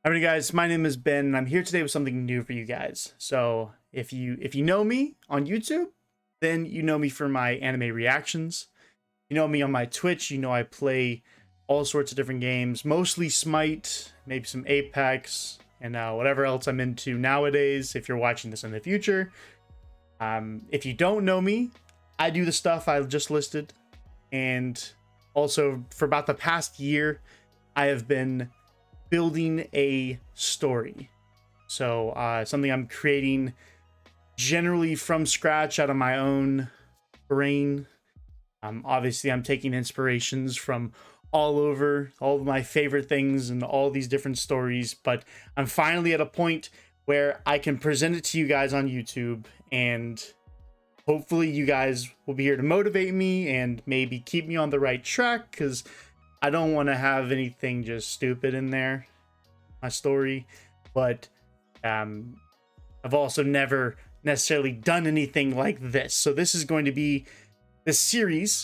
Alright guys, my name is Ben and I'm here today with something new for you guys. So if you know me on YouTube, then you know me for my anime reactions. You know me on my Twitch, you know I play all sorts of different games, mostly Smite, maybe some Apex, and whatever else I'm into nowadays if you're watching this in the future. If you don't know me, I do the stuff I just listed, and also for about the past year, I have been building a story. So something I'm creating generally from scratch out of my own brain. Obviously, I'm taking inspirations from all over, all of my favorite things and all these different stories, but I'm finally at a point where I can present it to you guys on YouTube, and hopefully you guys will be here to motivate me and maybe keep me on the right track, because I don't want to have anything just stupid in there, my story, but I've also never necessarily done anything like this. So this series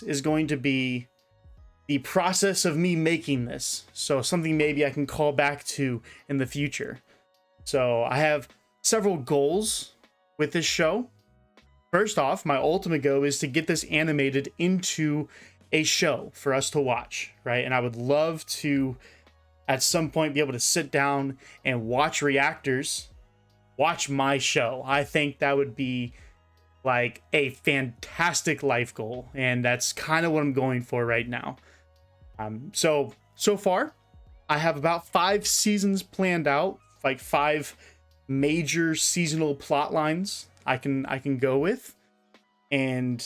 is going to be the process of me making this. So something maybe I can call back to in the future. So I have several goals with this show. First off, my ultimate goal is to get this animated into a show for us to watch, right? And I would love to at some point be able to sit down and watch reactors watch my show. I think that would be like a fantastic life goal, and that's kind of what I'm going for right now. So far I have about 5 seasons planned out, like 5 major seasonal plot lines I can go with. And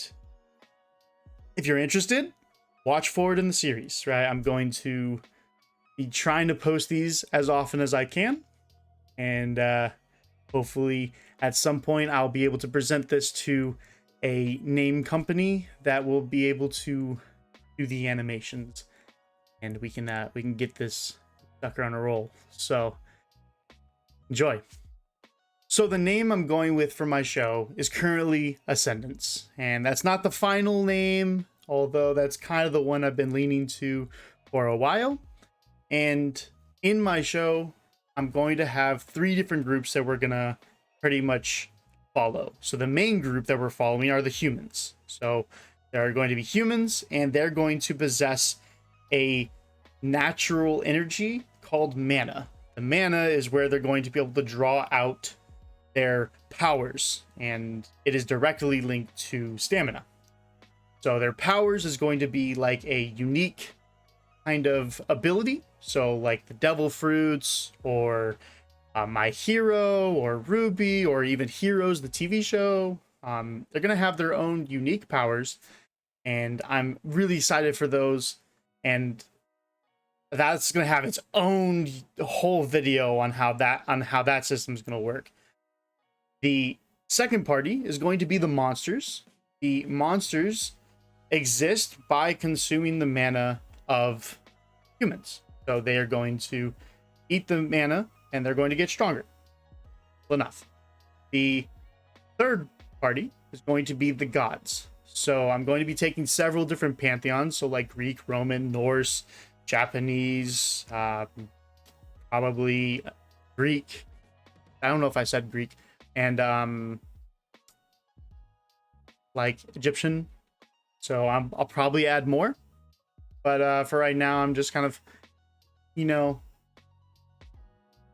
if you're interested, watch forward in the series, right? I'm going to be trying to post these as often as I can, and hopefully at some point I'll be able to present this to a name company that will be able to do the animations, and we can get this sucker on a roll. So enjoy. So the name I'm going with for my show is currently Ascendants, and that's not the final name, although that's kind of the one I've been leaning to for a while. And in my show, I'm going to have 3 different groups that we're gonna pretty much follow. So the main group that we're following are the humans. So there are going to be humans, and they're going to possess a natural energy called mana. The mana is where they're going to be able to draw out their powers, and it is directly linked to stamina. So their powers is going to be like a unique kind of ability. So like the devil fruits, or My Hero, or Ruby, or even Heroes, the TV show. They're gonna have their own unique powers, and I'm really excited for those. And that's gonna have its own whole video on how that system is gonna work. The second party is going to be the monsters. The monsters exist by consuming the mana of humans. So they are going to eat the mana, and they're going to get stronger. Well, enough. The third party is going to be the gods. So I'm going to be taking several different pantheons, so like Greek, Roman, Norse, Japanese, probably Greek. I don't know if I said Greek. And like Egyptian. So I'll probably add more. But for right now, I'm just kind of,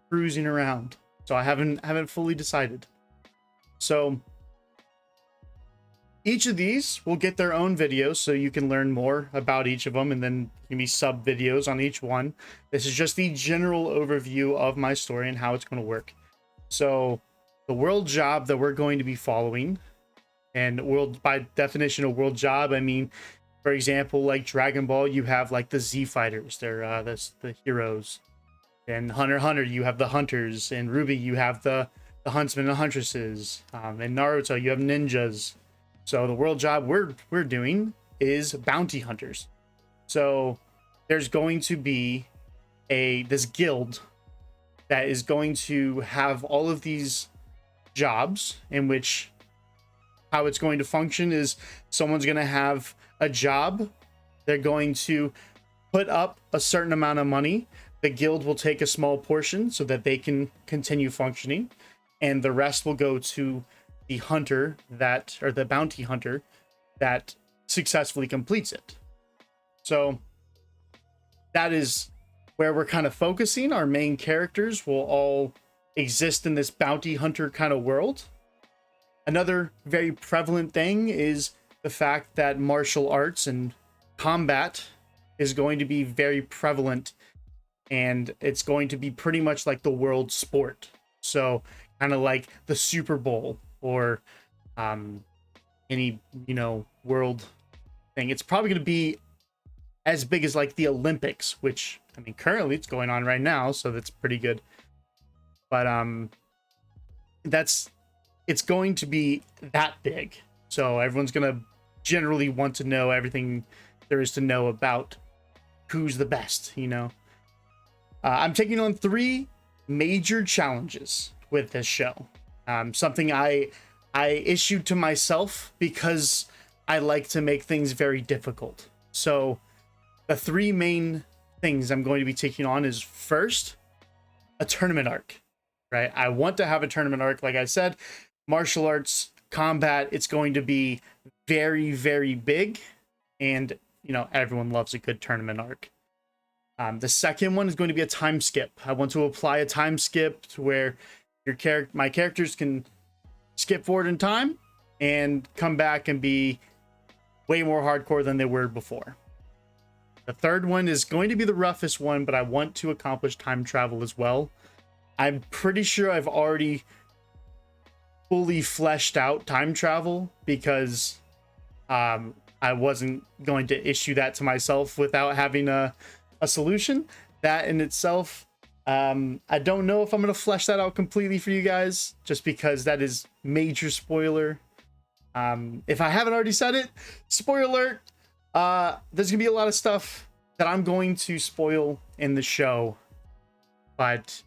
cruising around. So I haven't fully decided. So each of these will get their own videos, so you can learn more about each of them, and then give me sub videos on each one. This is just the general overview of my story and how it's going to work. So the world job that we're going to be following, and world, by definition of world job, I mean, for example, like Dragon Ball, you have like the Z fighters. They're that's the heroes. And Hunter x Hunter, you have the hunters. And Ruby, you have the huntsmen and huntresses. And Naruto, you have ninjas. So the world job we're doing is bounty hunters. So there's going to be this guild that is going to have all of these jobs, in which how it's going to function is someone's going to have a job. They're going to put up a certain amount of money The guild will take a small portion so that they can continue functioning, and the rest will go to the hunter that, or the bounty hunter that successfully completes it. So that is where we're kind of focusing. Our main characters will all exist in this bounty hunter kind of world. Another very prevalent thing is the fact that martial arts and combat is going to be very prevalent, and it's going to be pretty much like the world sport. So kind of like the Super Bowl or any, world thing. It's probably going to be as big as like the Olympics, which, I mean, currently it's going on right now, so that's pretty good. But it's going to be that big. So everyone's going to generally want to know everything there is to know about who's the best, I'm taking on 3 major challenges with this show. Something I issued to myself because I like to make things very difficult. So the 3 main things I'm going to be taking on is, first, a tournament arc, right? I want to have a tournament arc. Like I said, martial arts, combat, it's going to be very, very big. And, everyone loves a good tournament arc. The second one is going to be a time skip. I want to apply a time skip to where my characters can skip forward in time and come back and be way more hardcore than they were before. The third one is going to be the roughest one, but I want to accomplish time travel as well. I'm pretty sure I've already fully fleshed out time travel because I wasn't going to issue that to myself without having a solution. That in itself, I don't know if I'm going to flesh that out completely for you guys, just because that is major spoiler. If I haven't already said it, spoiler alert, there's gonna be a lot of stuff that I'm going to spoil in the show, but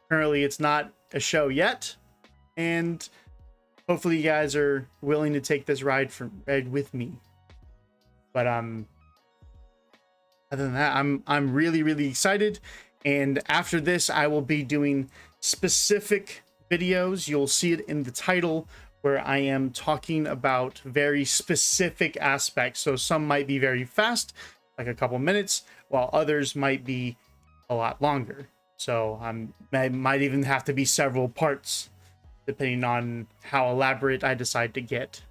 currently it's not a show yet, and hopefully you guys are willing to take this ride with me. But other than that, I'm really, really excited. And after this, I will be doing specific videos. You'll see it in the title, where I am talking about very specific aspects. So some might be very fast, like a couple minutes, while others might be a lot longer. So I might even have to be several parts, depending on how elaborate I decide to get.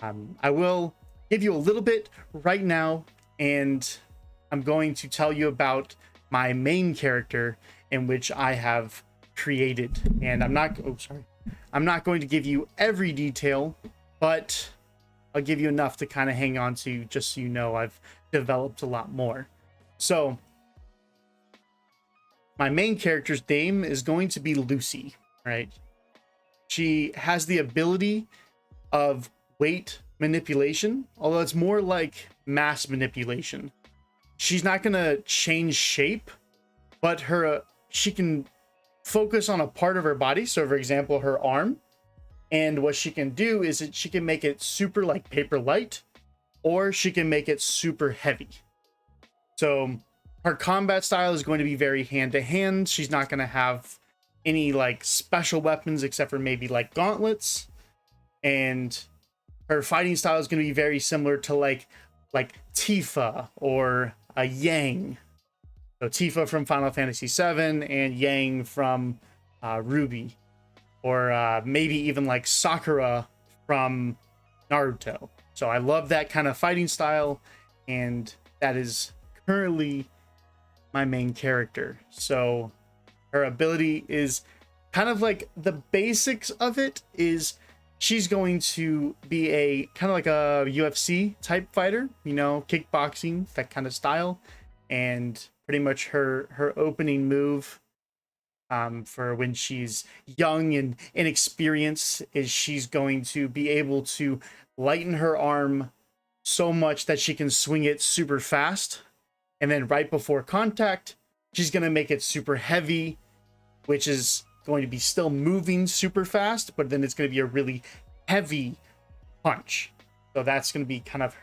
I will give you a little bit right now, and I'm going to tell you about my main character, in which I have created. And I'm not going to give you every detail, but I'll give you enough to kind of hang on to, just so you know I've developed a lot more. So my main character's name is going to be Lucy, right? She has the ability of weight manipulation, although it's more like mass manipulation. She's not going to change shape, but she can focus on a part of her body. So for example, her arm, and what she can do is that she can make it super like paper light, or she can make it super heavy. So her combat style is going to be very hand to hand. She's not going to have any like special weapons except for maybe like gauntlets, and her fighting style is going to be very similar to like Tifa or a Yang. So Tifa from Final Fantasy VII and Yang from Ruby, or maybe even like Sakura from Naruto. So I love that kind of fighting style, and that is currently my main character. So her ability is kind of like the basics of it is she's going to be a kind of like a UFC type fighter, kickboxing, that kind of style. And pretty much her opening move for when she's young and inexperienced is she's going to be able to lighten her arm so much that she can swing it super fast. And then right before contact, she's going to make it super heavy, which is going to be still moving super fast, but then it's going to be a really heavy punch. So that's going to be kind of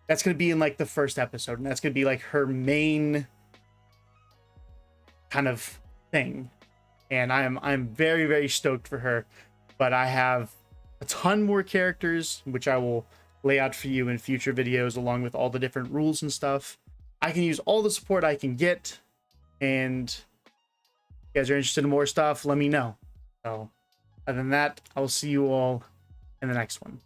that's going to be in like the first episode, and that's going to be like her main kind of thing. And I'm very, very stoked for her. But I have a ton more characters, which I will lay out for you in future videos, along with all the different rules and stuff. I can use all the support I can get, and if you guys are interested in more stuff, let me know. So other than that, I'll see you all in the next one.